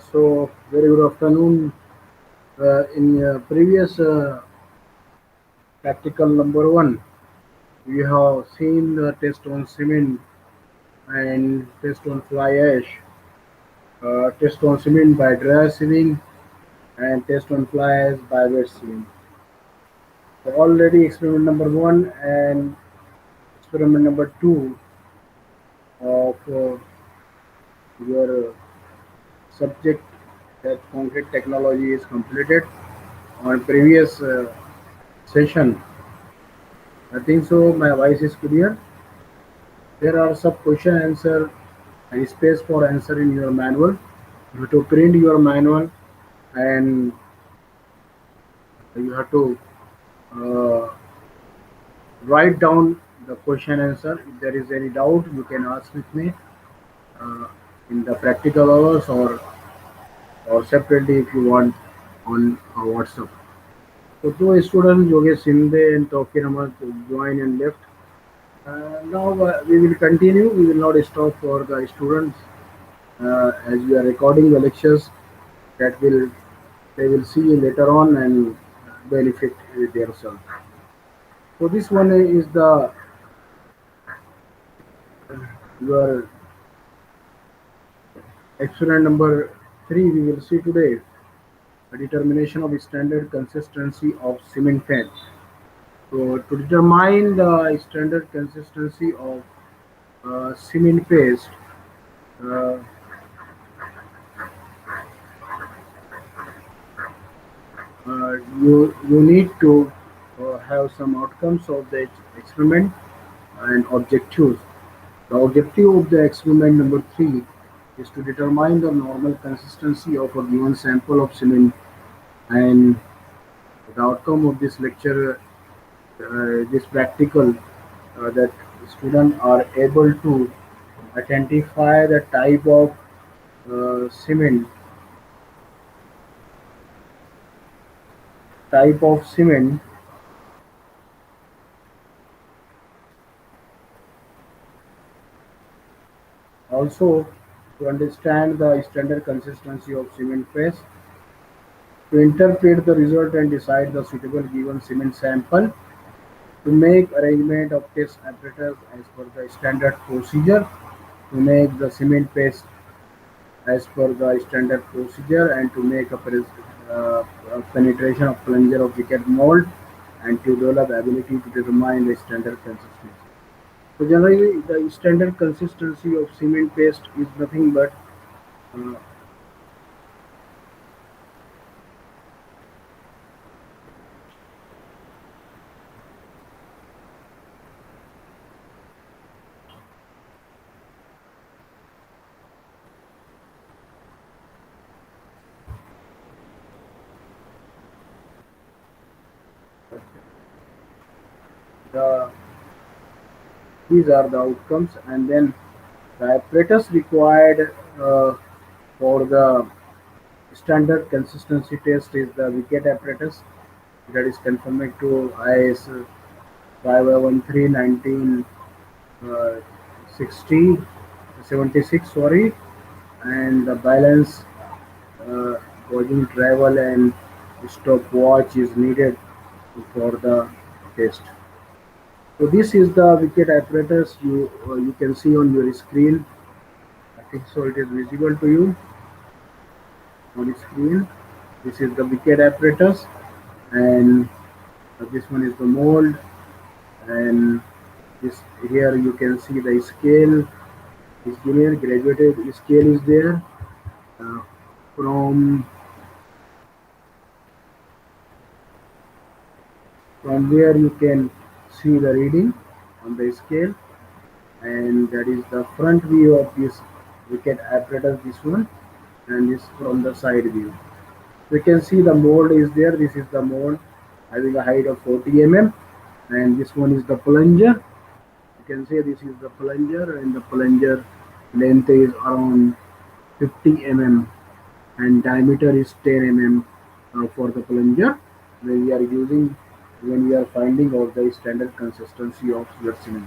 So, very good afternoon. In previous practical number one, we have seen the test on cement and test on fly ash, test on cement by dry sieving, and test on fly ash by wet sieving. So, already experiment number one and experiment number two of your subject, that concrete technology, is completed on previous session. I think so. My voice is clear. There are some question answer and space for answer in your manual. You have to print your manual and you have to uh, write down the question answer. If there is any doubt, you can ask with me uh, in the practical hours or separately if you want on WhatsApp. So two students, Yogesh Sinde and Tawkir Ahmad, join and left. Now we will continue. We will not stop for the students as we are recording the lectures that will they will see later on and benefit with themselves. So this one is the your experiment number three. We will see today a determination of standard consistency of cement paste. So to determine the standard consistency of cement paste, uh, you need to have some outcomes of the experiment and objectives. The objective of the experiment number three is to determine the normal consistency of a given sample of cement, and the outcome of this lecture, this practical, that students are able to identify the cement, type of cement. Also, to understand the standard consistency of cement paste, to interpret the result and decide the suitable given cement sample, to make arrangement of test apparatus as per the standard procedure, to make the cement paste as per the standard procedure, and to make a penetration of plunger of wicket mold, and to develop ability to determine the standard consistency. So generally, the standard consistency of cement paste is nothing but uh, the these are the outcomes, and then the apparatus required for the standard consistency test is the wicket apparatus that is conforming to IS 513 uh, 60 76, sorry, and the balance uh, gauging travel and stopwatch is needed for the test. So this is the wicket apparatus you can see on your screen. I think so it is visible to you on screen. This is the wicket apparatus, and this one is the mold, and this here you can see the scale is there, graduated scale is there. Uh, from where you can see the reading on the scale, and that is the front view of this wicket apparatus, this one, and this from the side view. We can see the mold is there. This is the mold having a height of 40 mm, and this one is the plunger. You can say this is the plunger, and the plunger length is around 50 mm, and diameter is 10 mm for the plunger when we are using when we are finding out the standard consistency of your cement.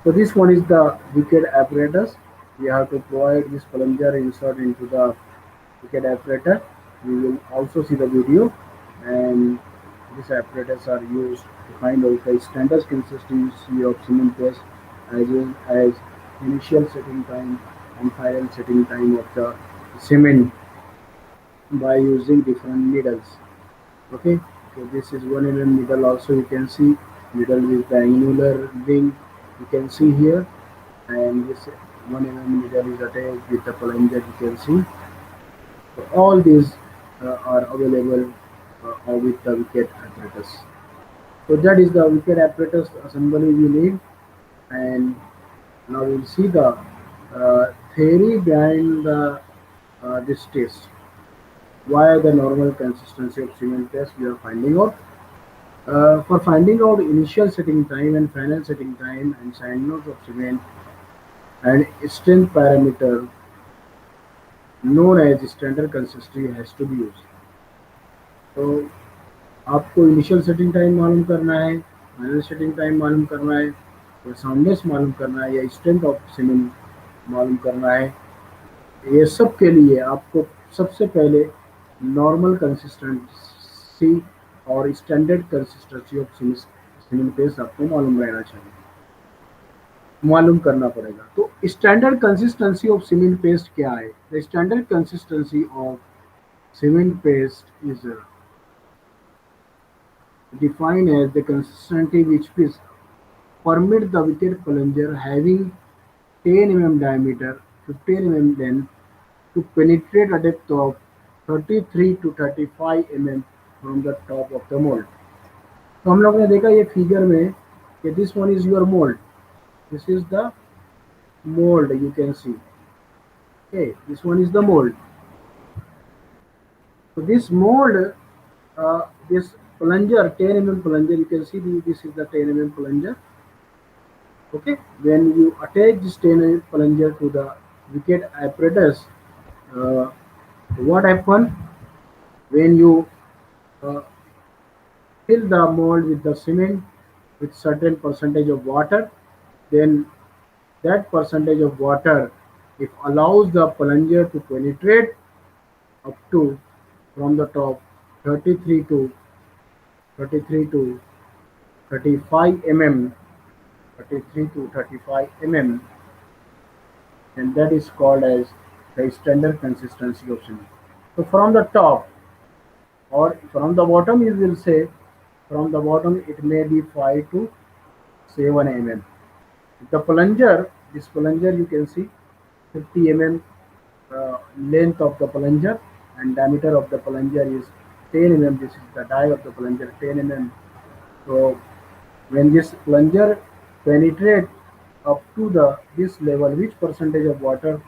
So this one is the wicket apparatus. We have to provide this plunger insert into the wicket apparatus. We will also see the video, and these apparatus are used to find out the standard consistency of cement paste as well as initial setting time and final setting time of the cement by using different needles. Okay, so this is 1 mm needle. Also you can see needle with the angular ring you can see here, and this 1 mm needle is attached with the plunger you can see. So all these are available with the wicket apparatus. So that is the wicket apparatus assembly we need, and now we'll see the theory behind this test. Why the normal consistency of cement test we are finding out. For finding out initial setting time and final setting time and signals of cement and strength parameter known as standard consistency has to be used. तो आपको initial setting time मालूम करना है, final setting time मालूम करना है, या soundness मालूम करना है, या स्ट्रेंथ ऑफ सीमेंट मालूम करना है। ये सब के लिए आपको सबसे पहले नॉर्मल कंसिस्टेंसी और standard consistency of cement paste आपको मालूम रहना चाहिए, मालूम करना पड़ेगा। तो standard consistency of cement paste क्या है? The standard consistency of cement paste is defined as the consistency which is permit the wicket plunger having 10 mm diameter, 15 mm length to penetrate a depth of 33 to 35 mm from the top of the mold. तो हम लोग ने देखा ये figure में कि this one is your mould, this is the mold you can see. Okay, this one is the mold. So this mold, this plunger, 10 mm plunger, you can see this is the 10 mm plunger. Okay, when you attach this 10 mm plunger to the wicket apparatus, uh, what happen when you uh, fill the mold with the cement with certain percentage of water, then that percentage of water if allows the plunger to penetrate up to from the top 33 to 35 mm, 33 to 35 mm, and that is called as the standard consistency of cement. So from the top or from the bottom, you will say from the bottom it may be 5 to 7 mm. The plunger, this plunger you can see 50 mm length of the plunger and diameter of the plunger is 10 mm. This is the die of the plunger 10 mm. So when this plunger penetrate up to the this level, which percentage of water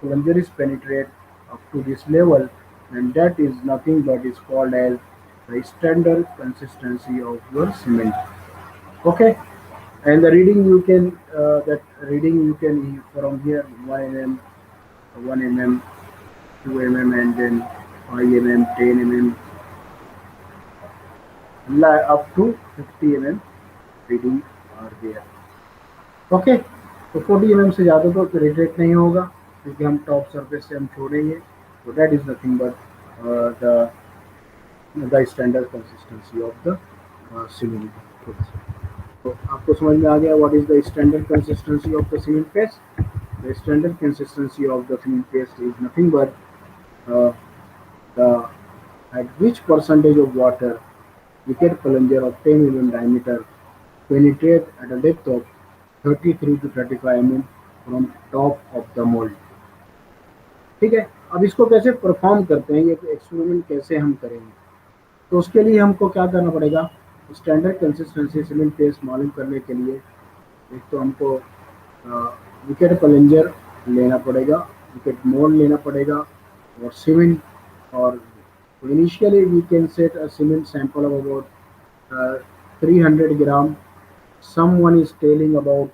plunger is penetrate up to this level, and that is nothing but is called as the standard consistency of your cement. Okay, and the reading you can that reading you can from here 1 mm, 1 mm, 2 mm, and then 5 mm, 10 mm, up to 50 mm reading are there. Okay, तो 40 mm से ज़्यादा तो penetrate नहीं होगा क्योंकि हम top surface से हम छोड़ेंगे, तो that is nothing but the standard consistency of the cement. तो आपको समझ में आ गया what is the standard consistency of the cement paste? The standard consistency of the cement paste is nothing but the at which percentage of water wicket plunger of 10 mm diameter penetrate at a depth of 33 to 35 mm from top of the mold. ठीक है, अब इसको कैसे perform करते हैं, ये experiment कैसे हम करेंगे? तो उसके लिए हमको क्या करना पड़ेगा? स्टैंडर्ड कंसिस्टेंसी सीमेंट पेस्ट मालूम करने के लिए एक तो हमको विकेट प्लंजर लेना पड़ेगा, विकेट मोल्ड लेना पड़ेगा और सीमेंट, और initially we can set a cement sample of about 300 gram. Someone is telling about,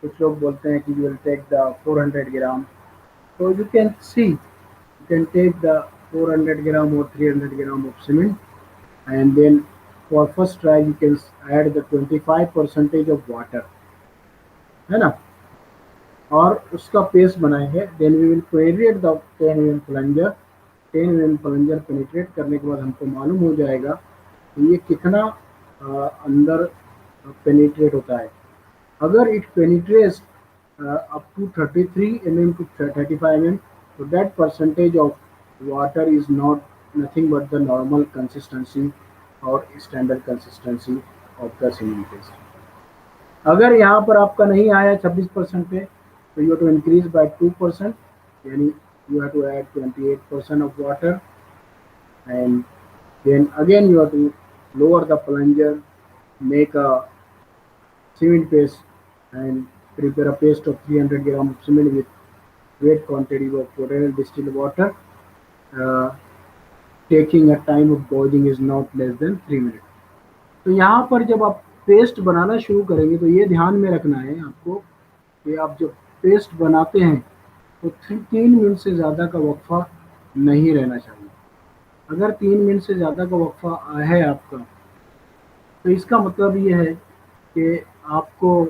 कुछ लोग बोलते हैं कि you will take the 400 gram. So you can see, you can take the 400 gram or 300 gram of cement, and then for first try you can add the 25 percentage of water, है ना, और उसका paste बनाएंगे. Then we will penetrate the 10 mm plunger 10 mm plunger penetrate करने के बाद हमको मालूम हो जाएगा कि ये कितना अंदर पेनिट्रेट होता है। अगर it penetrates up to 33 mm to 35 mm, so that percentage of water is not nothing but the normal consistency or standard consistency of the cement paste. अगर यहाँ पर आपका नहीं आया 26% पे, तो you have to increase by 2%, यानी you have to add 28% of water, and then again you have to lower the plunger, make a cement paste, and prepare a paste of 300 gram of cement with great quantity of potential distilled water. uh, Taking a time of boiling is not less than 3 minutes. तो यहाँ पर जब आप paste बनाना शुरू करेंगे तो ये ध्यान में रखना है आपको कि आप जब पेस्ट बनाते हैं तो 3 मिनट से ज़्यादा का वक्फा नहीं रहना चाहिए। अगर 3 मिनट से ज़्यादा का वक्फा है आपका, तो इसका मतलब ये है कि आपको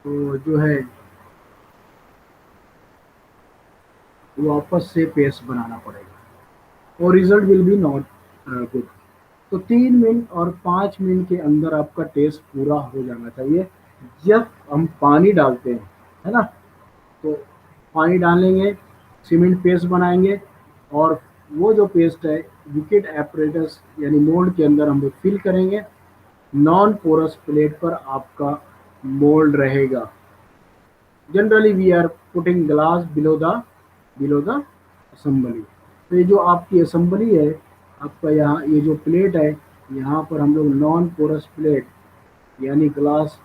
जो है वापस से पेस्ट बनाना पड़ेगा और result will be not good. तो 3 मिनट और 5 मिनट के अंदर आपका टेस्ट पूरा हो जाना चाहिए। जब हम पानी डालते हैं, है ना, तो पानी डालेंगे, सीमेंट पेस्ट बनाएंगे, और वो जो पेस्ट है विकेट एपरेटस यानी मोल्ड के अंदर हम लोग फिल करेंगे। नॉन पोरस प्लेट पर आपका मोल्ड रहेगा। Generally we are putting glass below the assembly. तो ये जो आपकी असम्बली है, आपका यहाँ ये जो प्लेट है, यहाँ पर हम लोग नॉन पोरस प्लेट यानी ग्लास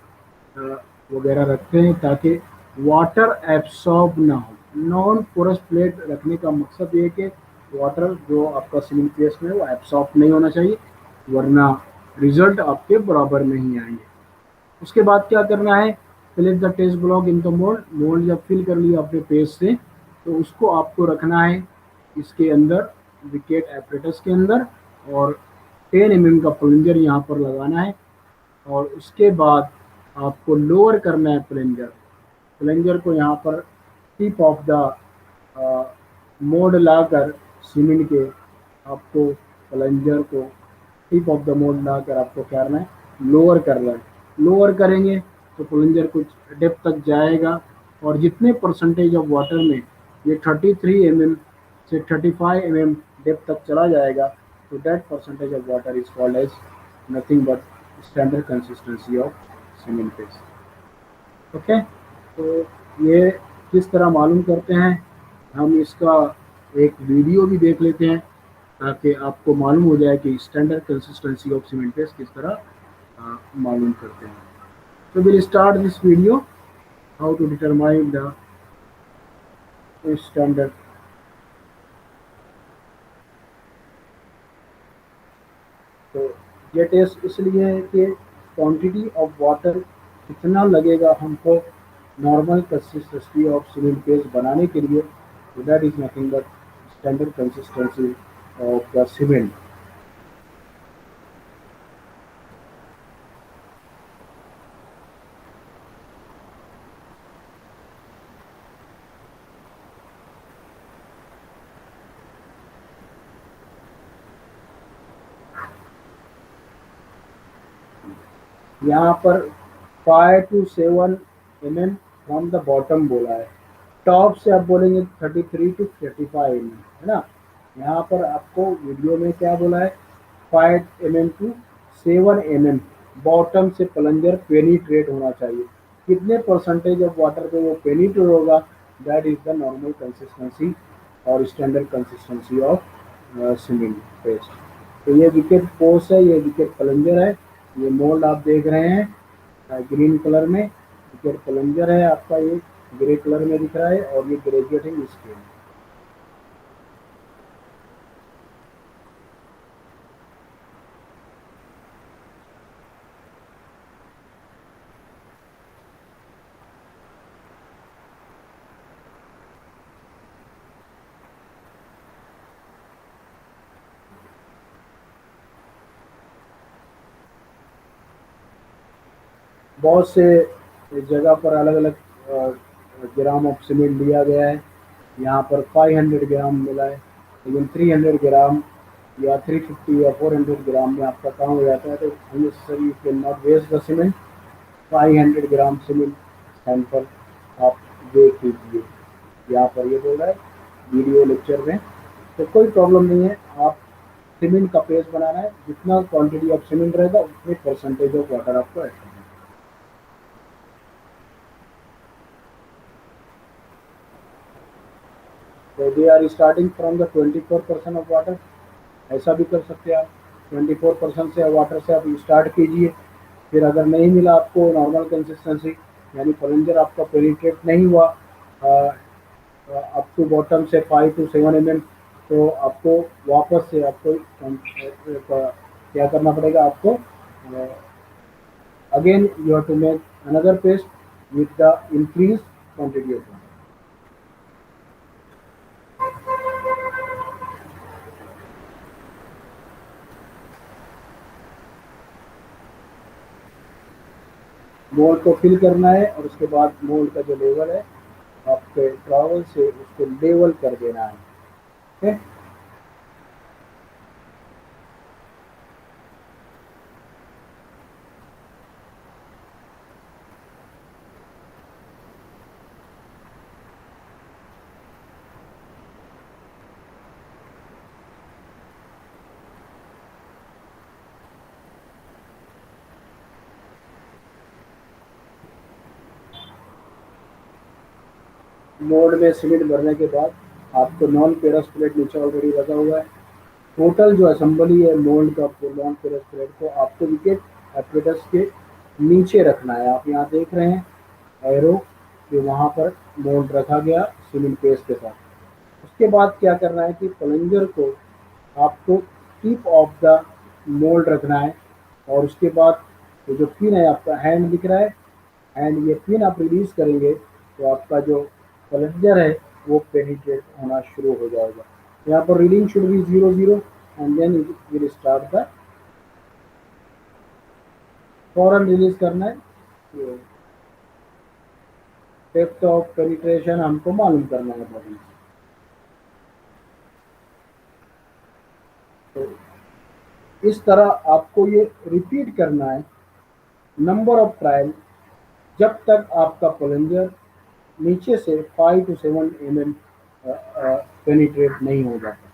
वगैरह रखते हैं ताकि वाटर एब्सॉर्ब ना हो। नॉन पोरस प्लेट रखने का मकसद ये है कि वाटर जो आपका सीमेंट पेस्ट में वो एब्सॉर्ब नहीं होना चाहिए, वरना रिजल्ट आपके बराबर नहीं आएंगे। उसके बाद क्या करना है, fill the test block in the mould. Mould जब फिल कर लिया अपने पेस्ट से, तो उसको आपको रखना है इसके अंदर, विकेट एपरेटस के अंदर, और 10 mm का प्लंजर यहाँ पर लगाना है। और उसके बाद आपको लोअर करना है प्लंजर को यहाँ पर tip of the mould locker cement के, आपको प्लंजर को टिप ऑफ द मोल्ड लाकर आपको क्या करना है, लोअर करना है। लोअर करेंगे तो प्लंजर कुछ डेप्थ तक जाएगा, और जितने परसेंटेज ऑफ वाटर में ये 33 mm से 35 mm डेप्थ तक चला जाएगा, तो that percentage of water is called as nothing but standard consistency of cement paste. Okay, तो ये किस तरह मालूम करते हैं, हम इसका एक वीडियो भी देख लेते हैं ताकि आपको मालूम हो जाए कि standard consistency of cement paste किस तरह मालूम करते हैं। So we'll start this video how to determine the standard। तो ये टेस्ट इसलिए है कि क्वांटिटी ऑफ वाटर कितना लगेगा हमको normal consistency of cement paste बनाने के लिए, तो that is nothing but standard consistency of the cement. यहाँ पर 5 to 7 mm from the bottom बोला है, टॉप से आप बोलेंगे 33 to 35 mm, है ना। यहाँ पर आपको वीडियो में क्या बोला है, 5 mm to 7 mm बॉटम से प्लंजर पेनिट्रेट होना चाहिए। कितने परसेंटेज ऑफ वाटर पे वो पेनिट्रेट होगा, that is the normal consistency और standard consistency of cement paste. तो ये विकेट पोस्ट है, ये विकेट प्लंजर है, ये मोल्ड आप देख रहे हैं ग्रीन कलर में, विकेट प्लंजर है आपका, ये ग्रे कलर में दिख रहा है, और ये ग्रेजुएटिंग स्केल। बहुत से जगह पर अलग अलग ग्राम ऑफ सीमेंट लिया गया है। यहाँ पर 500 ग्राम मिला है, लेकिन 300 ग्राम या 350 या 400 ग्राम में आपका काम हो जाता है, तो unnecessary you can not waste the cement. 500 gram cement sample आप दे कीजिए। यहाँ पर ये बोल रहा है वीडियो लेक्चर में, तो कोई प्रॉब्लम नहीं है। आप सीमेंट का पेस्ट बनाना है, जितना क्वांटिटी ऑफ सीमेंट रहेगा उतने परसेंटेज ऑफ वाटर आपको ऐड करना है। तो they are starting from the 24% of water, ऐसा भी कर सकते हैं आप। 24% से वाटर से आप स्टार्ट कीजिए। फिर अगर नहीं मिला आपको नॉर्मल कंसिस्टेंसी, यानी प्लंजर आपका पेनिट्रेट नहीं हुआ अप टू बॉटम से 5 to 7 mm, तो आपको वापस से आपको क्या करना पड़ेगा आपको, again you have to make another paste with the increase quantity of water. Mould को फिल करना है और उसके बाद मोल्ड का जो लेवल है आपके ट्रॉवल से उसको लेवल कर देना है। ठीक है। मोल्ड में सीमेंट भरने के बाद आपको नॉन पेरस प्लेट नीचे ऑलरेडी लगा हुआ है। टोटल जो असेंबली है मोल्ड का नॉन पेरस प्लेट को आपको विकेट एपरेटस के नीचे रखना है। आप यहाँ देख रहे हैं एरो कि वहाँ पर मोल्ड रखा गया सीमेंट पेस्ट के साथ। उसके बाद क्या करना है कि प्लंजर को आपको टिप ऑफ द मोल्ड रखना है, और उसके बाद ये जो पिन है आपका हैंड दिख रहा है, एंड ये पिन आप रिलीज करेंगे तो आपका जो प्लंजर है वो पेनिट्रेट होना शुरू हो जाएगा। यहाँ पर reading should be 0 0, and then it will start the, फौरन रिलीज करना है। डेप्थ ऑफ पेनिट्रेशन हमको मालूम करना है बॉडी से। तो इस तरह आपको ये रिपीट करना है नंबर ऑफ ट्रायल, जब तक आपका प्लंजर नीचे से 5 to 7 mm पेनिट्रेट नहीं हो जाता।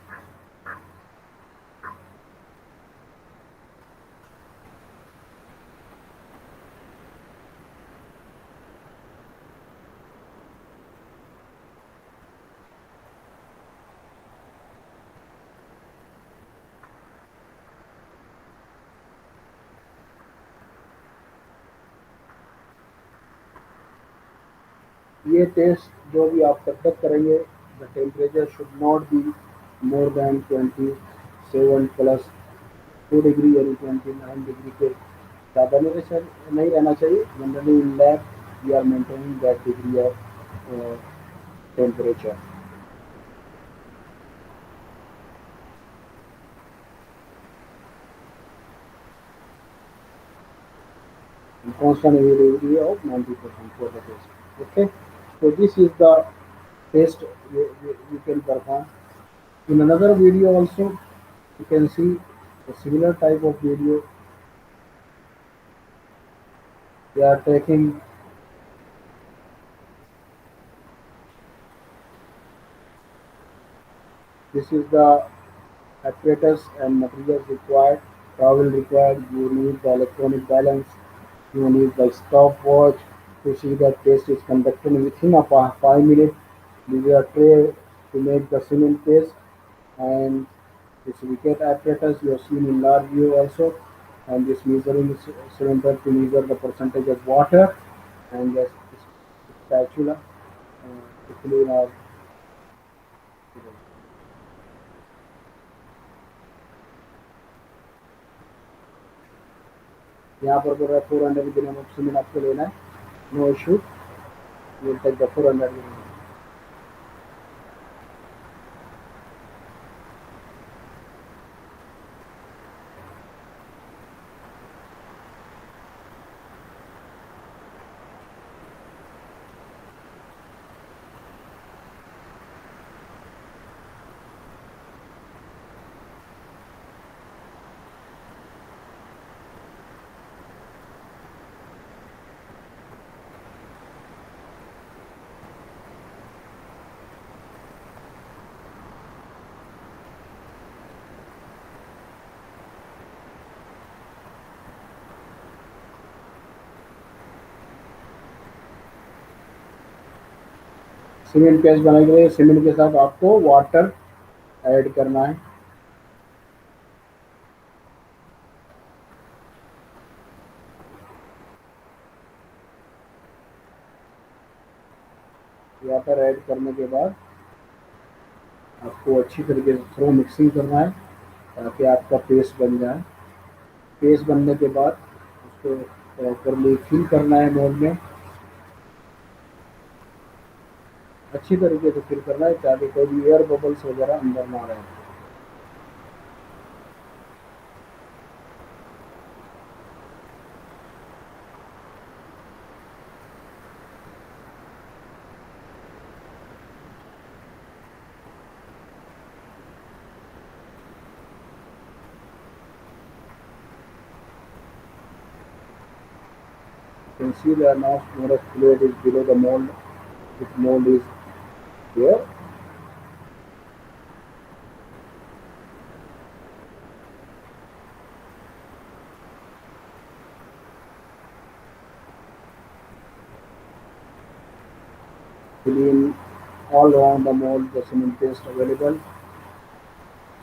ये टेस्ट जो भी आप तब तक करेंगे, the temperature should not be more than 27 plus 2 degree, यानी 29 डिग्री के ज़्यादा नहीं रहना चाहिए। Generally in lab we are maintaining that degree of temperature. And constant availability of 90% for the test. Okay, so this is the test we can perform. In another video also you can see a similar type of video. They are taking, this is the apparatus and materials required, towel required, you need the electronic balance, you need the stopwatch to see that test is conducted within a 5 minutes. This is a tray to make the cement paste, and this wicket apparatus you have seen in large view also, and this measuring cylinder to measure the percentage of water, and this spatula to clean our, यहाँ पर बोल रहा है 400 gram of cement आपको लेना है, no issue, will take the 400 gram. Cement paste बनाने के लिए सीमेंट के साथ आपको वाटर ऐड करना है। वाटर ऐड करने के बाद आपको अच्छी तरीके से थ्रो मिक्सिंग करना है ताकि आपका पेस्ट बन जाए। पेस्ट बनने के बाद उसको प्रॉपरली फिल करना है मोल्ड में, अच्छी तरीके से फिल करना है ताकि कोई भी एयर बबल्स वगैरह अंदर ना रहे। You can see the now more fluid is below the mold. This mold is there. Clean all around the mold the cement paste available.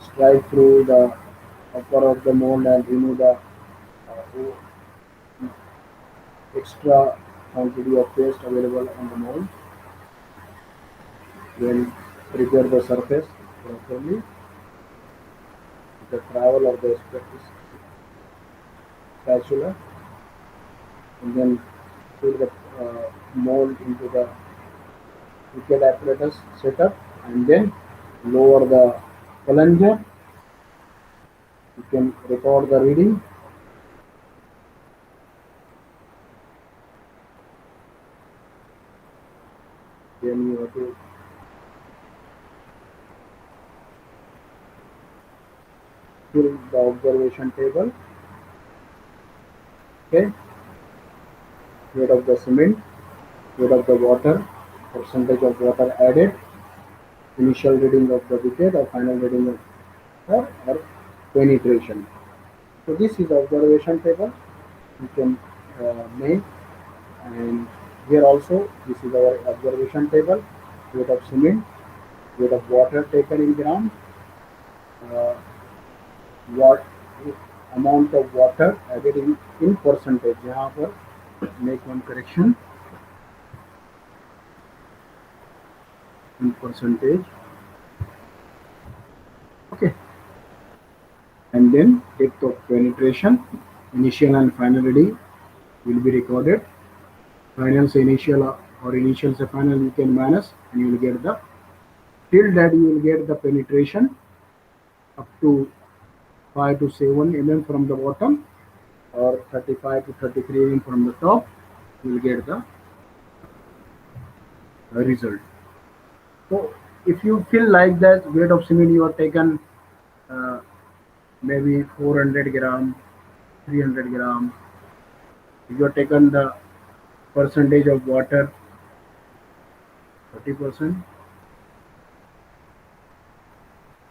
Strike through the upper of the mold and remove the extra quantity of paste available on the mold. Then prepare the surface properly with the trowel or the spatula, and then put the mold into the wicked apparatus setup, and then lower the plunger. You can record the reading. Then you have to fill the observation table. Okay, weight of the cement, weight of the water, percentage of water added, initial reading of the wicket or final reading of or penetration. So this is the observation table you can make, and here also this is our observation table. Weight of cement, weight of water taken in gram, uh, what amount of water added in percentage. यहाँ पर make one correction in percentage. Okay, and then depth of penetration, initial and final reading will be recorded. Final से initial or initial से final you can minus and you will get the, till that you will get the penetration up to 5 to 7 mm from the bottom or 35 to 33 mm from the top. You will get the result. So if you feel like that weight of cement you are taken uh, maybe 400 gram, 300 gram, if you are taken the percentage of water 30%,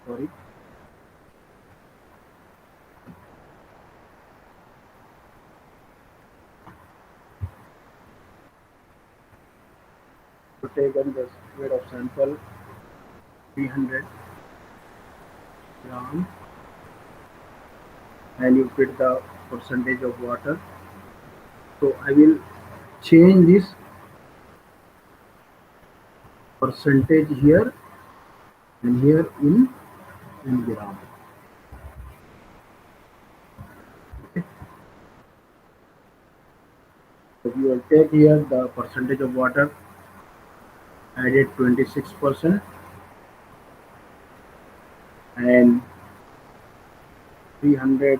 sorry, to taken the weight of sample 300 gram and you put the percentage of water. So I will change this percentage here and here in gram. So we will take here the percentage of water added 26% and 300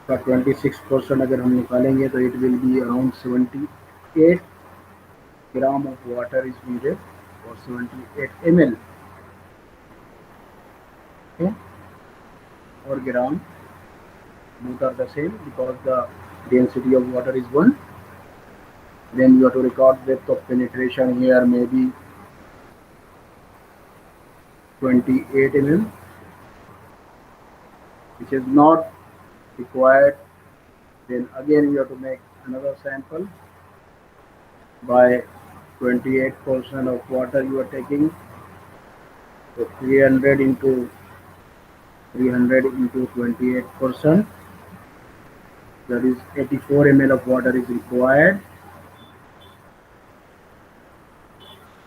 का 26% अगर हम निकालेंगे तो it will be around 78 gram of water is needed or 78 ml. Okay, or gram, both are the same because the density of water is 1. Then you have to record depth of penetration here maybe 28 mm, which is not required. Then again you have to make another sample by 28% of water you are taking. So 300 into 28%, that is 84 ml of water is required.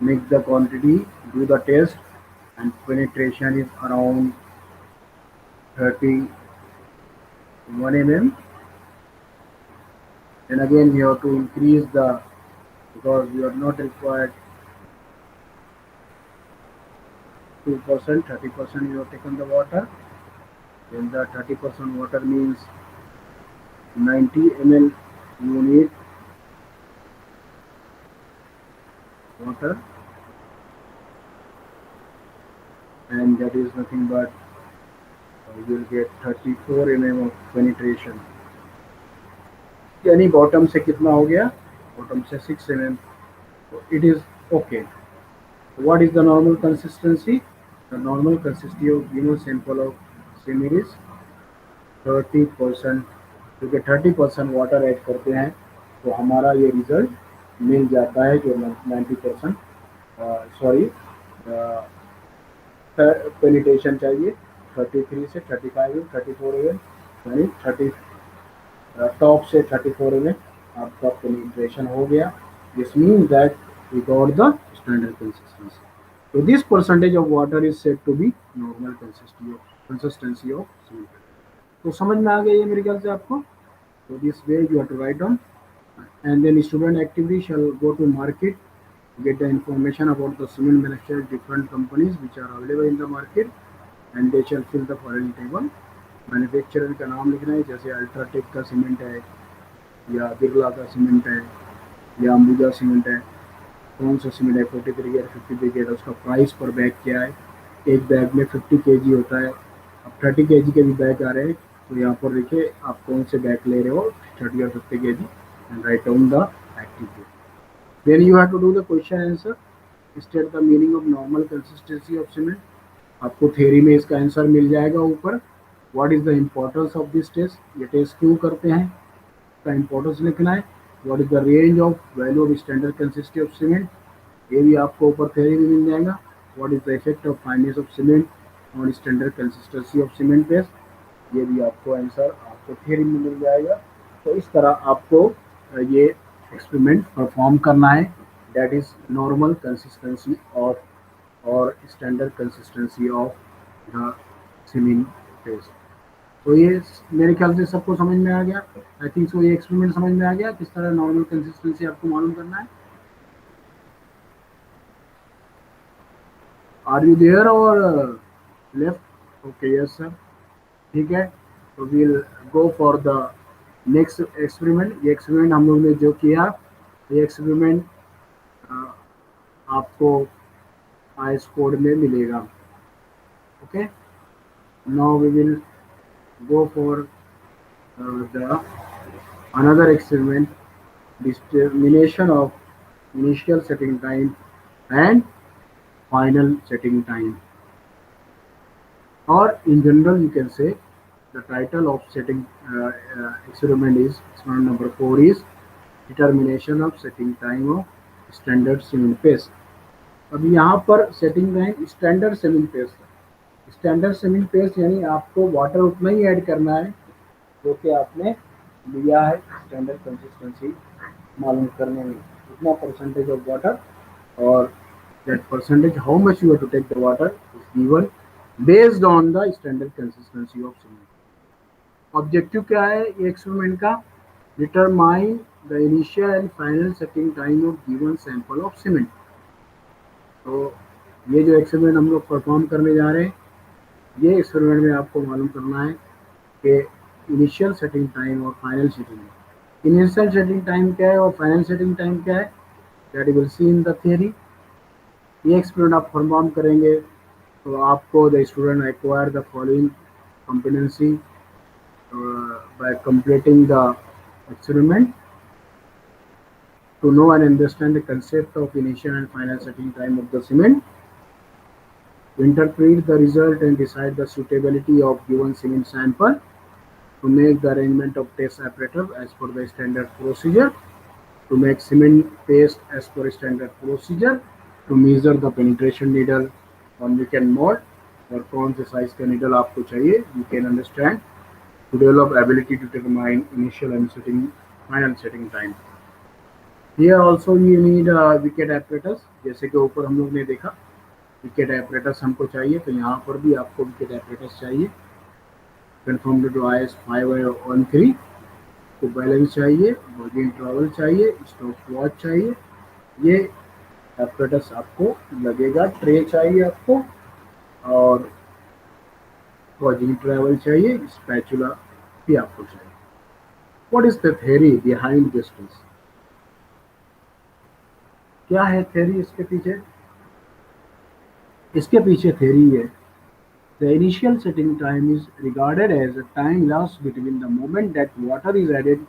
Mix the quantity, do the test, and penetration is around 31 mm. Then again you have to increase the, because you are not required 2%, 30% you have taken the water. Then the 30% water means 90 ml you need water, and that is nothing but you will get 34 mm of penetration. यानी bottom से कितना हो गया, bottom से 6 mm. It is okay. What is the normal consistency? The normal consistency of given sample of cement is 30%. क्योंकि 30% water add करते हैं तो हमारा ये रिजल्ट मिल जाता है जो 90%, सॉरी, पेनिट्रेशन चाहिए 33 से 35 34 एम, यानी 30 टॉप से 34 एम आपका पेनिट्रेशन हो गया. This means that we got the standard consistency. So this percentage of water is said to be normal consistency of cement. तो समझ में आ गया ये मेरे ख्याल से आपको. So this way you have to write down, and then student actively shall go to market, get the information about the cement manufactured different companies which are available in the market, and they shall fill the following table. Manufacturer का नाम लिखना है, जैसे UltraTech का cement है, या बिरला का cement है, या अंबुजा सीमेंट है, कौन सा सीमेंट है, 43 या 50 ब्रिगेड है, उसका प्राइस पर बैग क्या है. एक बैग में 50 kg होता है. अब 30 kg के भी बैग आ रहे हैं, तो यहाँ पर देखिए आप कौन से बैग ले रहे हो, 30 और 50 kg, and write down the activity. Then you have to do the question answer. State the meaning of normal consistency of cement. आपको थ्योरी में इसका आंसर मिल जाएगा ऊपर. What is the importance of this test? ये test क्यों करते हैं, इसका इम्पोर्टेंस लिखना है. What is the range of value of standard consistency of cement? ये भी आपको ऊपर थ्योरी में मिल जाएगा. What is the effect of fineness of cement on standard consistency of cement paste? ये भी आपको आंसर आपको थ्योरी में मिल जाएगा. तो इस तरह आपको ये एक्सपेरिमेंट परफॉर्म करना है. That is normal consistency of और standard consistency of the cement paste. तो ये मेरे ख्याल से सबको समझ में आ गया. आई थिंक सो ये एक्सपेरिमेंट समझ में आ गया किस तरह नॉर्मल कंसिस्टेंसी आपको मालूम करना है. आर यू देयर और लेफ्ट? ओके, यस सर, ठीक है. तो will go for the next experiment. ये एक्सपेरिमेंट हम लोग ने जो किया, ये एक्सपेरिमेंट आपको आईएस कोड में मिलेगा. Okay, now we will go for the another experiment, determination of initial setting time and final setting time, or in general you can say the title of setting experiment is experiment number 4 is determination of setting time of standard cement paste. अब यहाँ पर setting time standard cement paste. Standard cement paste यानी आपको water उतना ही add करना है जो कि आपने लिया है स्टैंडर्ड कंसिस्टेंसी मालूम करने में, उतना परसेंटेज ऑफ वाटर, और that percentage how much you have to take the water is given based on the standard consistency of cement. Objective क्या है ये एक्सपेरिमेंट का? Determine the initial and final setting time of given sample of cement. तो ये जो experiment हम लोग perform करने जा रहे हैं, ये एक्सपेरिमेंट में आपको मालूम करना है कि इनिशियल सेटिंग टाइम और final setting. Initial setting time क्या है और फाइनल सेटिंग टाइम क्या है, that you will see in the theory. ये एक्सपेरिमेंट आप परफॉर्म करेंगे तो आपको the student acquire the following competency bye completing the experiment to know and understand the concept of initial and final setting time of the cement, to interpret the result and decide the suitability of given cement sample, to make the arrangement of test apparatus as per the standard procedure, to make cement paste as per standard procedure, to measure the penetration needle on we can mold, और कौन से size का needle आपको चाहिए, you can understand, to develop ability to determine initial and final setting time. Here also you need wicket apparatus, जैसे कि ऊपर हम लोग ने देखा विकेट एपरेटस हमको चाहिए, तो यहाँ पर भी आपको विकेट एपरेटस चाहिए। कन्फर्म टू IS 513 को बैलेंस चाहिए, बॉडी ट्रैवल चाहिए, स्टॉप वॉच चाहिए, ये एपरेटस आपको लगेगा। ट्रे चाहिए आपको और बॉडी ट्रैवल चाहिए, स्पैचुला भी आपको चाहिए। What is the theory behind this? क्या है थ्योरी इसके पीछे? इसके पीछे थ्योरी है, the initial setting time is regarded as a time lost between the moment that water is added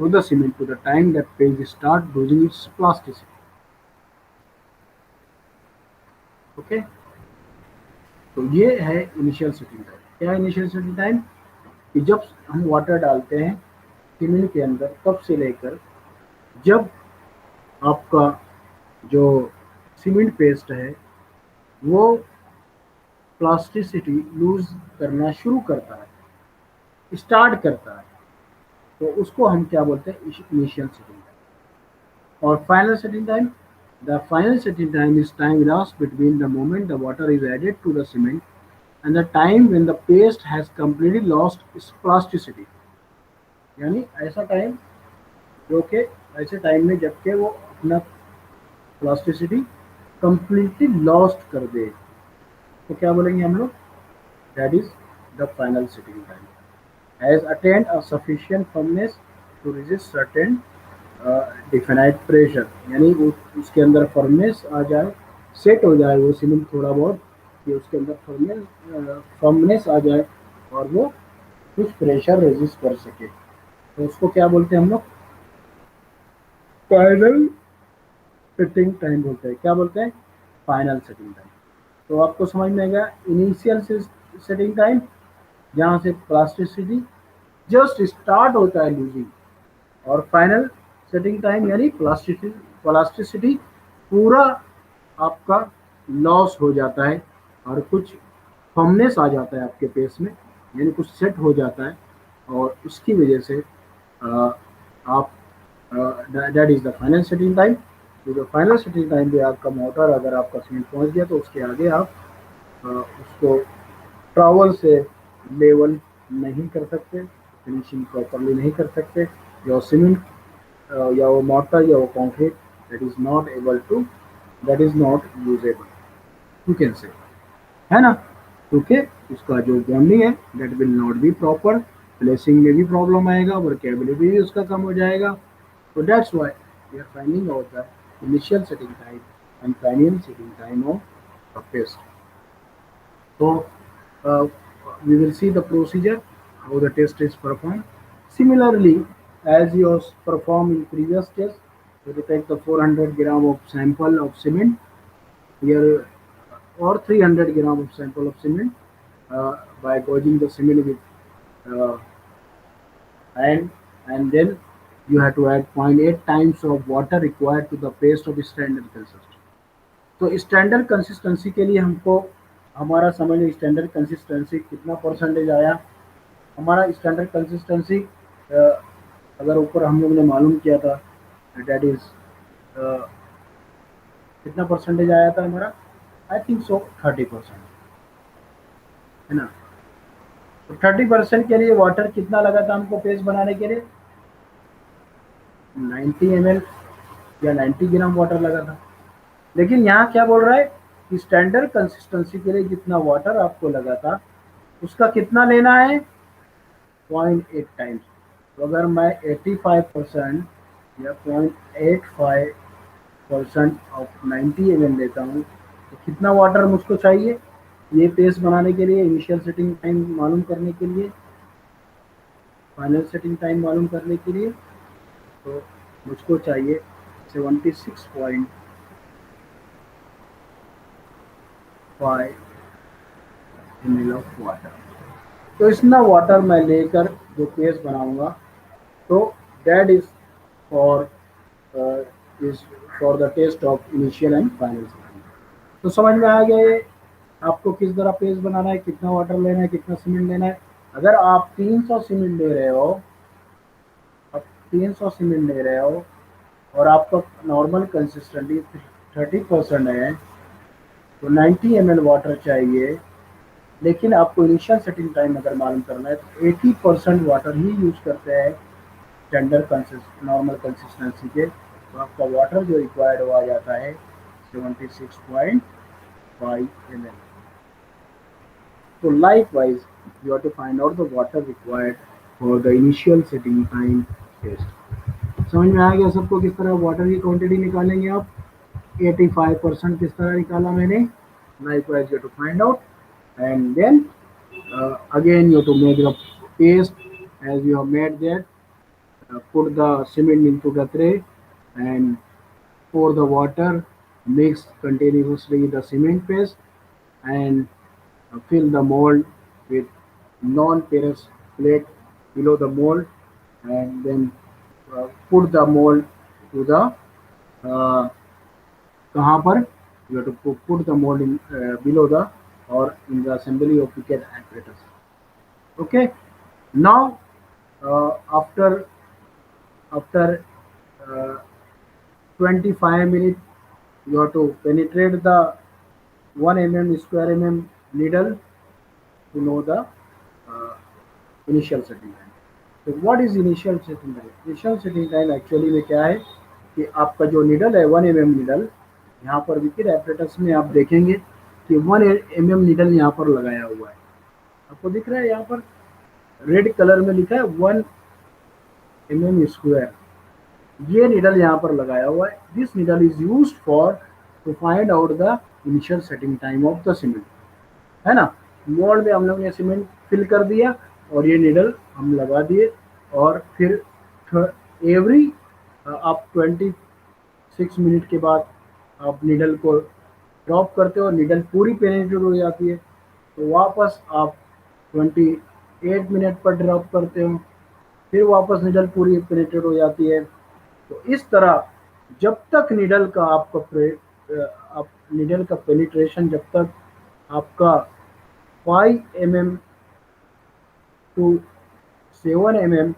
to the cement to the time that paste start losing its plasticity. Okay, तो ये है initial setting time. क्या है initial setting time? कि जब हम water डालते हैं सीमेंट के अंदर, तब से लेकर जब आपका जो सीमेंट पेस्ट है वो प्लास्टिसिटी लूज करना शुरू करता है, स्टार्ट करता है, तो उसको हम क्या बोलते हैं? Initial setting time. और final setting time, the final setting time is time lost between the moment the water is added to the cement and the time when the paste has completely lost its plasticity. यानी ऐसा time जो कि ऐसे time में जबकि वो अपना plasticity completely lost कर दे, तो क्या बोलेंगे हम लोग? That is the final setting time. Has attained a sufficient firmness to resist certain definite pressure, यानी उसके अंदर फर्मनेस आ जाए, सेट हो जाए वो सीमेंट थोड़ा बहुत, कि उसके अंदर फर्मनेस आ जाए और वो कुछ प्रेशर रेजिस्ट कर सके, तो उसको क्या बोलते हैं हम लोग? फाइनल सेटिंग टाइम बोलते हैं। क्या बोलते हैं? Final setting time. तो आपको समझ में आएगा इनिशियल सेटिंग टाइम जहाँ से प्लास्टिसिटी जस्ट स्टार्ट होता है लूजिंग, और फाइनल सेटिंग टाइम यानी प्लास्टिसिटी पूरा आपका लॉस हो जाता है और कुछ फर्मनेस आ जाता है आपके पेस्ट में, यानी कुछ सेट हो जाता है, और उसकी वजह से आप that is the final setting time. तो फाइनल सेटिंग टाइम पे आपका मोटर अगर आपका सीमेंट पहुंच गया तो उसके आगे आप उसको ट्रॉवल से लेवल नहीं कर सकते, फिनिशिंग प्रॉपरली नहीं कर सकते, या सीमेंट या वो मोटर या वो concrete that is not able to, that is not usable, you can say, है ना? क्योंकि उसका जो बॉन्डिंग है that will not be proper, placing में भी प्रॉब्लम आएगा, वर्केबिलिटी भी उसका कम हो जाएगा। तो that's why we are finding out the initial setting time and final setting time of paste. So we will see the procedure how the test is performed. Similarly, as you performed in previous test, you take the 400 gram of sample of cement here, or 300 gram of sample of cement by gauging the cement with hand, and then you have to add 0.8 times of water required to the paste of standard consistency. तो standard consistency के लिए हमको हमारा समझ लो standard consistency कितना percentage आया। हमारा standard consistency अगर ऊपर हम लोग ने मालूम किया था दैट इज कितना परसेंटेज आया था हमारा? आई थिंक सो 30%, है ना? तो 30% के लिए वाटर कितना लगा था हमको पेस्ट बनाने के लिए? 90 ml या 90 ग्राम वाटर लगा था। लेकिन यहाँ क्या बोल रहा है कि स्टैंडर्ड कंसिस्टेंसी के लिए जितना वाटर आपको लगा था उसका कितना लेना है? 0.8 टाइम्स। तो अगर मैं 85% या 0.85% ऑफ 90 ml लेता हूँ तो कितना वाटर मुझको चाहिए ये पेस्ट बनाने के लिए, इनिशियल सेटिंग टाइम मालूम करने के लिए, फाइनल सेटिंग टाइम मालूम करने के लिए? तो मुझको चाहिए 76.5 ml ऑफ वाटर। तो इतना वाटर मैं लेकर जो पेस्ट बनाऊंगा तो that is for is for the test of initial and final setting. तो समझ में आ गया ये आपको किस तरह पेस्ट बनाना है, कितना वाटर लेना है, कितना सीमेंट लेना है। अगर आप 300 सीमेंट ले रहे हो, अब 300 सीमेंट ले रहे हो और आपका नॉर्मल कंसिस्टेंसी 30% है, तो 90 ml वाटर चाहिए। लेकिन आपको इनिशियल सेटिंग टाइम अगर मालूम करना है तो 80% वाटर ही यूज करते हैं स्टैंडर्ड नॉर्मल कंसिस्टेंसी के। तो आपका वाटर जो रिक्वायर्ड हुआ जाता है 76.5 ml। So likewise, you have to find out the water required for the initial setting time test. समझ में आ गया सबको किस तरह वाटर की क्वांटिटी निकालेंगे आप। 85% किस तरह निकाला मैंने। Likewise, you have to find out, and then again you have to make the paste as you have made that. Put the cement into the tray and pour the water. Mix continuously the cement paste and fill the mold with non-porous plate below the mold, and then put the mold to the uh, कहाँ पर you have to put the mold in below the or in the assembly of picket apparatus. Okay, now after uh, 25 minutes you have to penetrate the 1 square needle to know the uh, initial setting time. तो what is initial setting time. Initial setting time actually में क्या है कि आपका जो needle है 1 needle, यहाँ पर विकेट एपरेटस में आप देखेंगे कि 1 नीडल यहाँ पर लगाया हुआ है। आपको दिख रहा है यहाँ पर रेड कलर में लिखा है 1 स्क्वायर। ये नीडल यहाँ पर लगाया हुआ है। This needle is use for to find out the initial setting time of the cement, है ना। मोल्ड में हम लोग ने सीमेंट फिल कर दिया और ये नीडल हम लगा दिए और फिर एवरी आप 26 मिनट के बाद आप नीडल को ड्रॉप करते हो, नीडल पूरी पेनिट्रेट हो जाती है। तो वापस आप 28 मिनट पर ड्रॉप करते हो, फिर वापस नीडल पूरी पेनिट्रेट हो जाती है। तो इस तरह जब तक नीडल का आप नीडल का पेनिट्रेशन जब तक आपका 5 mm टू 7 mm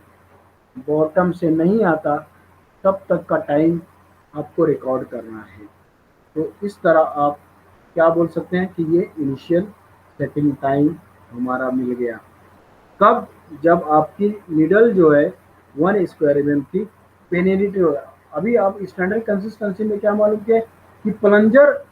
बॉटम से नहीं आता तब तक का टाइम आपको रिकॉर्ड करना है। तो इस तरह आप क्या बोल सकते हैं कि ये इनिशियल सेटिंग टाइम हमारा मिल गया। कब? जब आपकी नीडल जो है 1 स्क्वायर mm की पेनिट्रेट हो। अभी आप स्टैंडर्ड कंसिस्टेंसी में क्या मालूम किया कि प्लंजर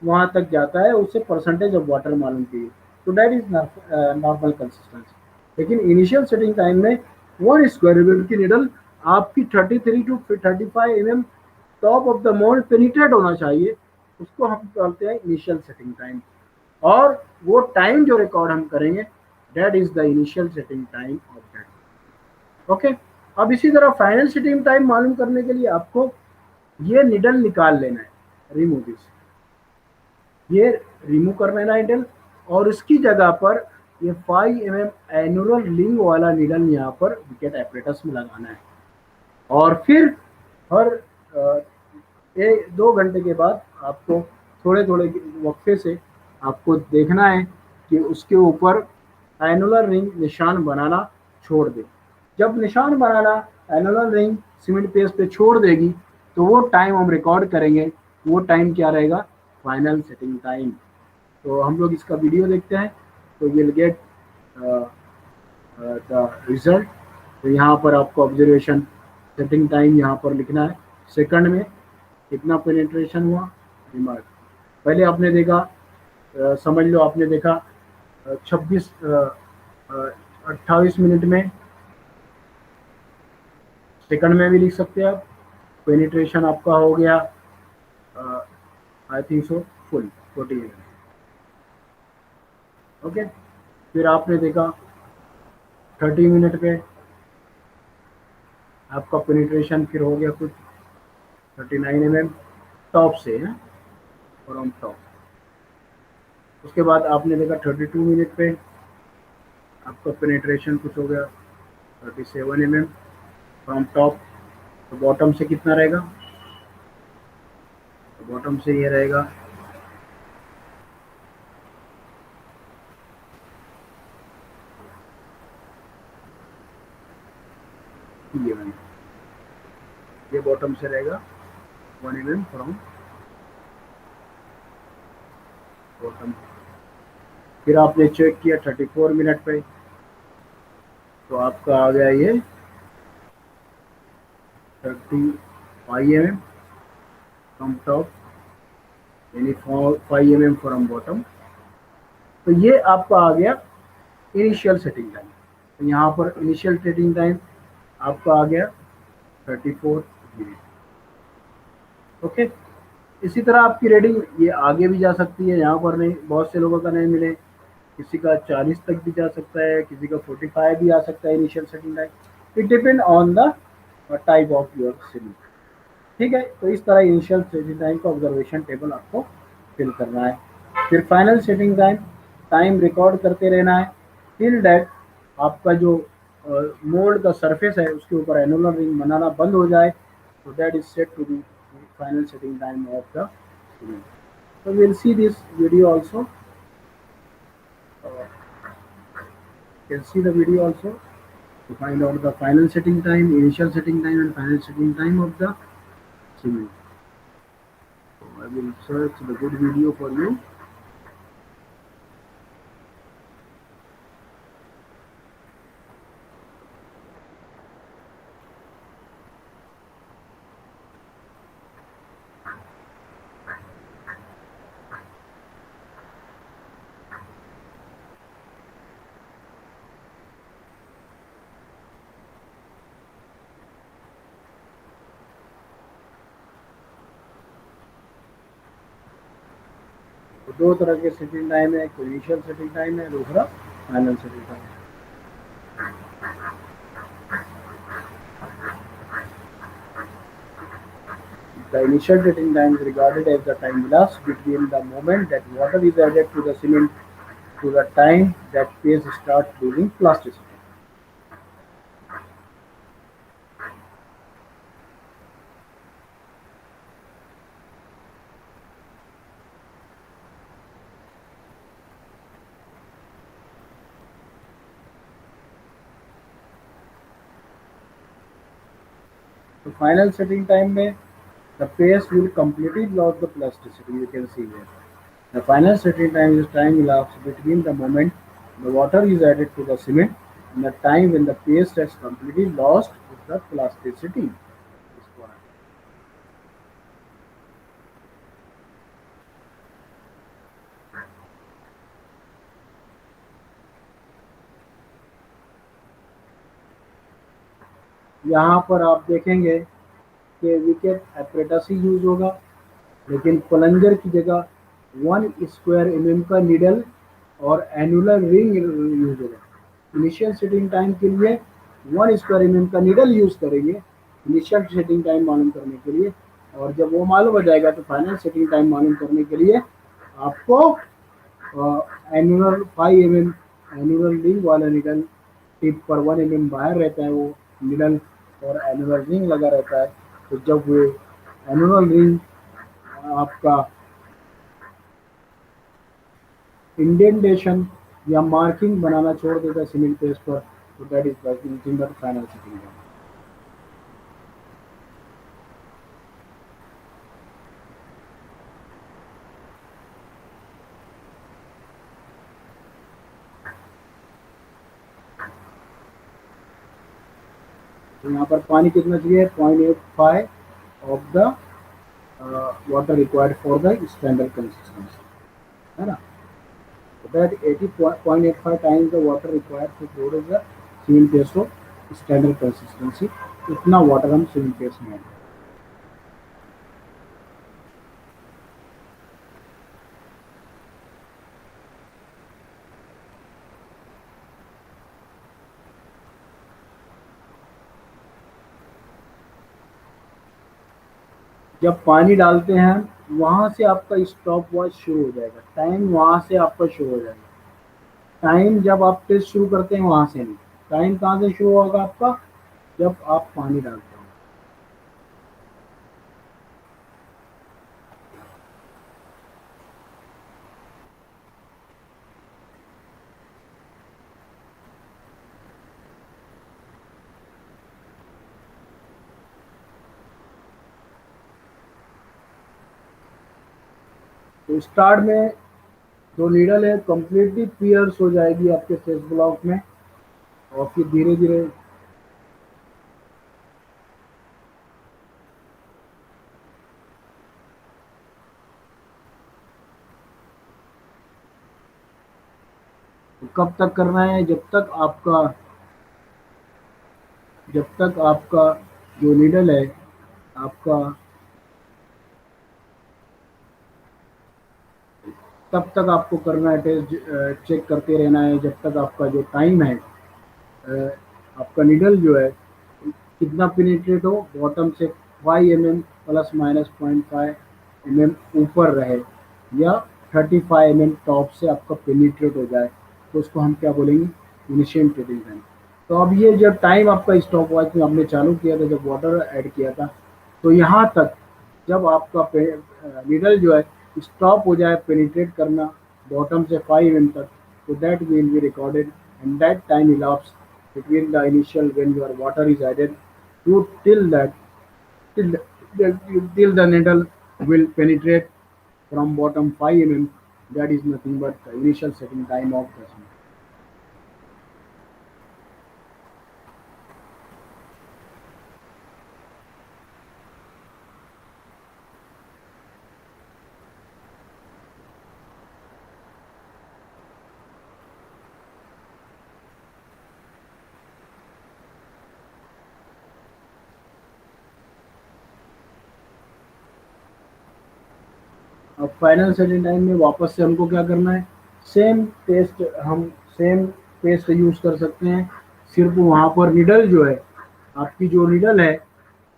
वहां तक जाता है, उससे परसेंटेज ऑफ वाटर मालूम की, तो दैट इज नॉर्मल कंसिस्टेंसी। लेकिन इनिशियल सेटिंग टाइम में 1 स्क्वायर mm की नीडल आपकी 33 to 35 mm top of the mould penetrate होना चाहिए, उसको हम कहते हैं इनिशियल सेटिंग टाइम। और वो टाइम जो रिकॉर्ड हम करेंगे that is the initial setting time of that. Okay, अब इसी तरह फाइनल सेटिंग टाइम मालूम करने के लिए आपको ये नीडल निकाल लेना है, रिमूव दिस, ये रिमूव कर लेना है नीडल, और इसकी जगह पर ये 5 mm एनुलर रिंग वाला नीडल यहाँ पर विकेट एपरेटस में लगाना है। और फिर हर 1-2 घंटे के बाद आपको थोड़े थोड़े वक्फे से आपको देखना है कि उसके ऊपर एनुलर रिंग निशान बनाना छोड़ दे। जब निशान बनाना एनुलर रिंग सीमेंट पेस्ट पे छोड़ देगी तो वो टाइम हम रिकॉर्ड करेंगे। वो टाइम क्या रहेगा? Final setting time. तो हम लोग इसका वीडियो देखते हैं तो विल गेट द रिजल्ट। तो यहाँ पर आपको ऑब्जर्वेशन सेटिंग टाइम यहाँ पर लिखना है, सेकंड में कितना पेनिट्रेशन हुआ। रिमार्क पहले आपने देखा, समझ लो आपने देखा 28 मिनट में, सेकंड में भी लिख सकते हैं आप। पेनिट्रेशन आपका हो गया I think so full 40 minute. Okay, फिर आपने देखा 30 मिनट पे आपका पेनिट्रेशन फिर हो गया कुछ 39 mm टॉप से है, फ्रॉम टॉप। उसके बाद आपने देखा 32 मिनट पे आपका पेनिट्रेशन कुछ हो गया 37 mm फ्रॉम टॉप तो बॉटम से कितना रहेगा, तो बॉटम से ये रहेगा ये वाला, ये बॉटम से रहेगा 1 mm फ्रॉम बॉटम। फिर आपने चेक किया 34 मिनट पे, तो आपका आ गया ये 35 mm फ्रॉम टॉप, यानी 5 mm फ्रॉम बॉटम। तो ये आपका आ गया इनिशियल सेटिंग टाइम। तो यहाँ पर इनिशियल सेटिंग टाइम आपका आ गया 34 मिनट। ओके, इसी तरह आपकी रेटिंग ये आगे भी जा सकती है, यहाँ पर नहीं, बहुत से लोगों का नहीं मिले, किसी का 40 तक भी जा सकता है, किसी का 45 भी आ सकता है initial setting time. It depend on the type of your SIM. ठीक है, तो इस तरह इनिशियल सेटिंग टाइम का ऑब्जर्वेशन टेबल आपको फिल करना है। फिर final setting time, time record करते रहना है टिल डेट आपका जो मोल्ड का सरफेस है उसके ऊपर एनुलर रिंग बनाना बंद हो जाए, तो that is set to be final setting time of the cement. So we'll see this video also. You can see the video also to find out the final setting time, initial setting time, and final setting time of the cement. So I will search the good video for you. तो दो तरह के setting time है, एक initial setting time है, दूसरा final setting time है। The initial setting time is regarded as the time elapsed between the moment that water is added to the cement to the time that paste starts losing plasticity. तो final setting time में the paste will completely lose the plasticity. You can see here. The final setting time is time elapsed between the moment the water is added to the cement and the time when the paste has completely lost the plasticity. यहाँ पर आप देखेंगे कि wicket apparatus ही use होगा, लेकिन plunger की जगह 1 square mm का निडल और एनुलर रिंग यूज होगा। इनिशियल सेटिंग टाइम के लिए 1 स्क्वायर mm का निडल यूज करेंगे इनिशियल सेटिंग टाइम मालूम करने के लिए, और जब वो मालूम हो जाएगा तो फाइनल सेटिंग टाइम मालूम करने के लिए आपको एनुलर 5 mm एनुलर रिंग वाला निडल टिप पर 1 mm बाहर रहता है, वो निडल और एनुलर रिंग लगा रहता है। तो जब वो एनुलर रिंग आपका इंडेंटेशन या मार्किंग बनाना छोड़ देगा सीमेंट पेस्ट पर, तो that is the final setting time. तो यहाँ पर पानी कितना चाहिए, 0.85 of the water required for the standard consistency, है ना। So that 80.85 times the water required to produce the cement paste of standard consistency, इतना वाटर हम सीमेंट पेस्ट में ऐड करें। जब पानी डालते हैं वहां से आपका स्टॉप वॉच शुरू हो जाएगा, टाइम वहां से आपका शुरू हो जाएगा। टाइम जब आप टेस्ट शुरू करते हैं वहां से नहीं, टाइम कहाँ से शुरू होगा आपका, जब आप पानी डालते हो। तो स्टार्ट में जो नीडल है कंप्लीटली पियर्स हो जाएगी आपके फेस ब्लॉक में, और फिर धीरे धीरे कब तक करना है, जब तक आपका जो नीडल है आपका, तब तक आपको करना है टेस्ट, चेक करते रहना है जब तक आपका जो टाइम है, आपका नीडल जो है कितना पेनिट्रेट हो, बॉटम से 5 mm प्लस माइनस 0.5 mm ऊपर रहे, या 35 mm टॉप से आपका पेनिट्रेट हो जाए, तो उसको हम क्या बोलेंगे, इनिशियल ट्रेडिंग टाइम। तो अब ये जब टाइम आपका स्टॉप वॉच में हमने चालू किया था, जब वाटर ऐड किया था, तो यहाँ तक जब आपका नीडल जो है स्टॉप हो जाए पेनिट्रेट करना बॉटम से 5 mm तक, तो that will be recorded, and that time elapsed between the initial when your water is added to till the, till the needle will penetrate from bottom 5 mm. That is nothing but the initial setting time of the sun. अब final setting time में वापस से हमको क्या करना है, same paste हम same paste use कर सकते हैं, सिर्फ वहाँ पर नीडल जो है, आपकी जो नीडल है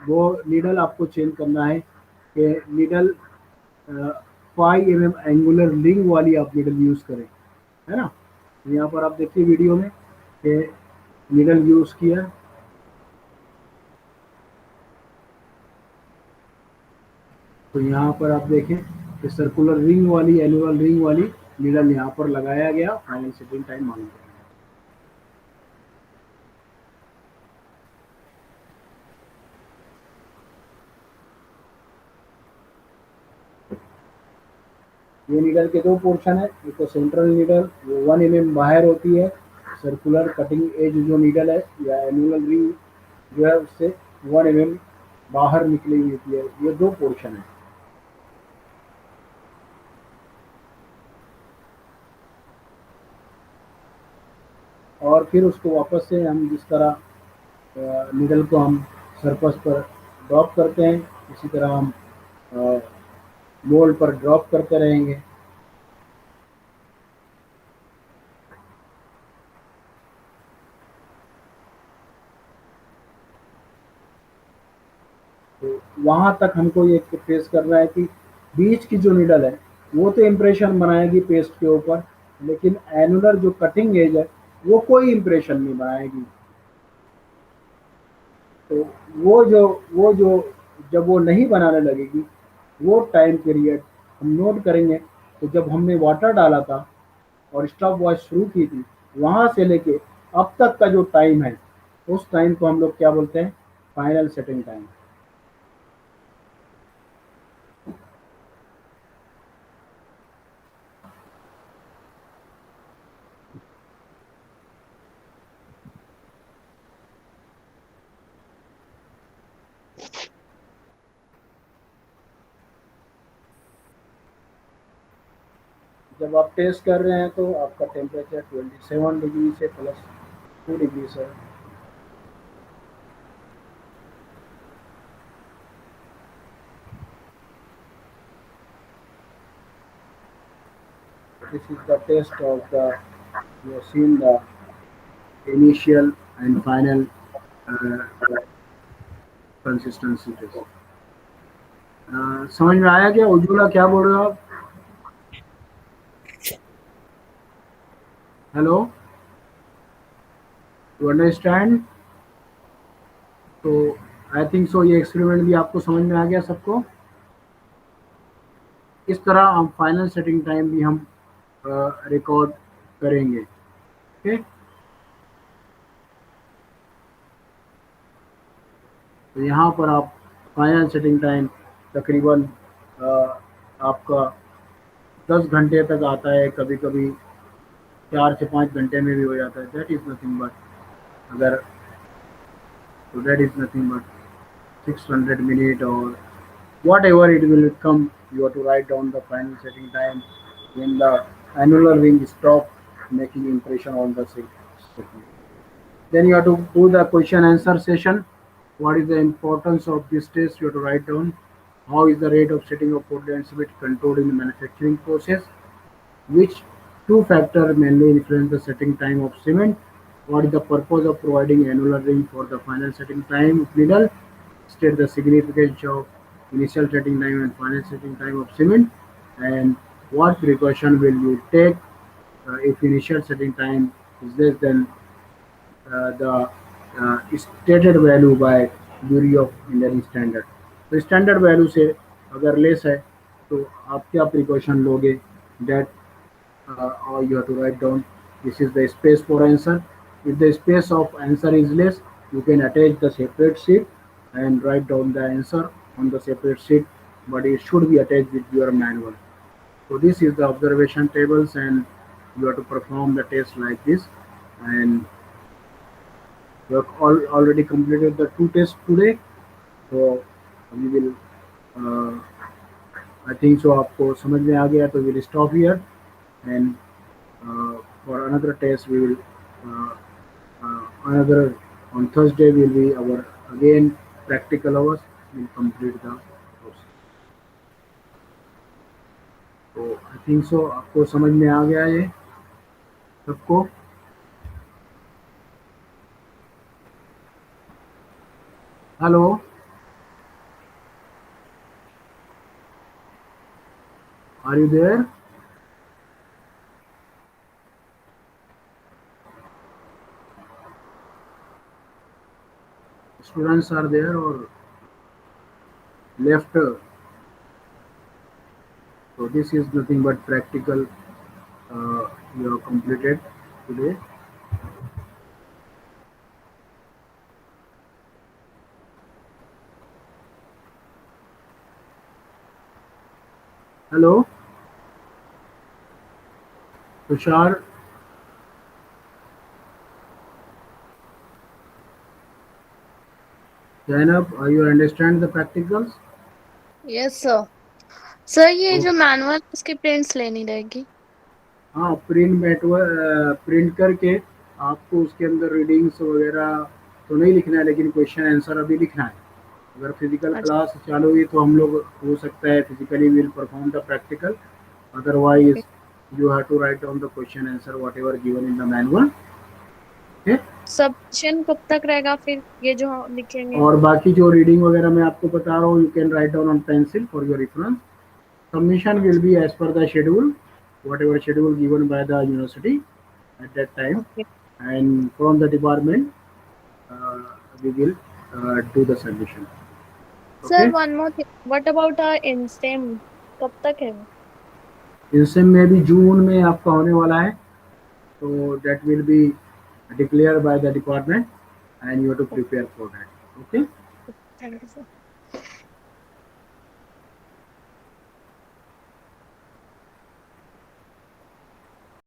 वो नीडल आपको चेंज करना है कि नीडल 5 mm एंगुलर रिंग वाली आप नीडल यूज करें, है ना। यहाँ पर आप देखिए वीडियो में कि नीडल यूज किया, तो यहाँ पर आप देखें कि सर्कुलर रिंग वाली, एनुअल रिंग वाली नीडल यहाँ पर लगाया गया, फाइनल सेटिंग टाइम मालूम किया। ये नीडल के दो पोर्शन है, एक तो सेंट्रल नीडल वो 1 mm बाहर होती है, सर्कुलर कटिंग एज जो नीडल है या एनुअल रिंग जो है उससे 1 mm बाहर निकली हुई होती है, ये दो पोर्शन है। और फिर उसको वापस से हम जिस तरह नीडल को हम सरफेस पर ड्रॉप करते हैं, इसी तरह हम मोल्ड पर ड्रॉप करते रहेंगे। तो वहाँ तक हमको ये फेस करना है कि बीच की जो नीडल है वो तो इम्प्रेशन बनाएगी पेस्ट के ऊपर, लेकिन एनुलर जो कटिंग एज है वो कोई इम्प्रेशन नहीं बनाएगी। तो वो जो जब वो नहीं बनाने लगेगी, वो टाइम पीरियड हम नोट करेंगे। तो जब हमने वाटर डाला था और स्टॉप वॉच शुरू की थी, वहाँ से लेके अब तक का जो टाइम है, उस टाइम को हम लोग क्या बोलते हैं, फाइनल सेटिंग टाइम। जब आप टेस्ट कर रहे हैं तो आपका टेम्परेचर 27 डिग्री से +2 डिग्री से, this is the test of the, you have seen the initial and final consistency test. समझ में आया क्या, उज्ज्वला क्या बोल रहे हो आप? Hello, to understand. तो आई थिंक सो ये एक्सपेरिमेंट भी आपको समझ में आ गया सबको। इस तरह हम फाइनल सेटिंग टाइम भी हम रिकॉर्ड करेंगे। ओके, तो यहाँ पर आप फाइनल सेटिंग टाइम तकरीबन आपका 10 घंटे तक आता है, कभी कभी 4 से 5 घंटे में भी हो जाता है। दैट इज नथिंग बट अगर so that is nothing but 600 minute or whatever it will come. You have to write down the final setting time when the annular ring stop making impression on the setting. Then you have to do the question answer session. What is the importance of this test? You have to write down. How is the rate of setting of Portland cement controlled in the manufacturing process? Which two factors mainly influence the setting time of cement? What is the purpose of providing annular ring for the final setting time of needle? State the significance of initial setting time and final setting time of cement. And what precaution will you take if initial setting time is less than the stated value by Bureau of Indian Standard. तो standard value से अगर less है तो आप क्या precaution लोगे? That or you have to write down this is the space for answer. If the space of answer is less, you can attach the separate sheet and write down the answer on the separate sheet, but it should be attached with your manual. So this is the observation tables, and you have to perform the test like this. And you have already completed the two tests today, so we will uh, I think so आपको समझ में आ गया, तो we'll stop here. And for another test we will uh, another on Thursday will be our again practical hours. We'll complete the course. तो I think so आपको समझ में आ गया ये सबको? Hello, are you there? Students are there or left? So this is nothing but practical you have completed today. Hello, Tushar. Zainab, you understand the practicals? Yes sir. Sir ये तो जो manual इसकी प्रिंट्स लेनी रहेगी। हाँ, print करके आपको उसके अंदर रीडिंग्स वगैरह तो नहीं लिखना है, लेकिन क्वेश्चन आंसर अभी लिखना है। अगर फिजिकल अच्छा। क्लास चालू हुई तो हम लोग हो सकता है physically will perform the practical, otherwise you have to write down the question answer whatever given in the manual. Okay. Submission कब तक रहेगा फिर ये जो लिखेंगे? और बाकी जो रीडिंग वगैरह मैं आपको बता रहा हूँ, you can write down on pencil for your reference. Submission will be as per the schedule, whatever schedule given by the university at that time, okay and from the department uh, we will do the submission. Sir, Okay. One more thing, what about insem, कब तक है वो? इनसे में भी जून में आपका होने वाला है, तो that will be declared by the department and you have to prepare for that. Okay. Thank you sir.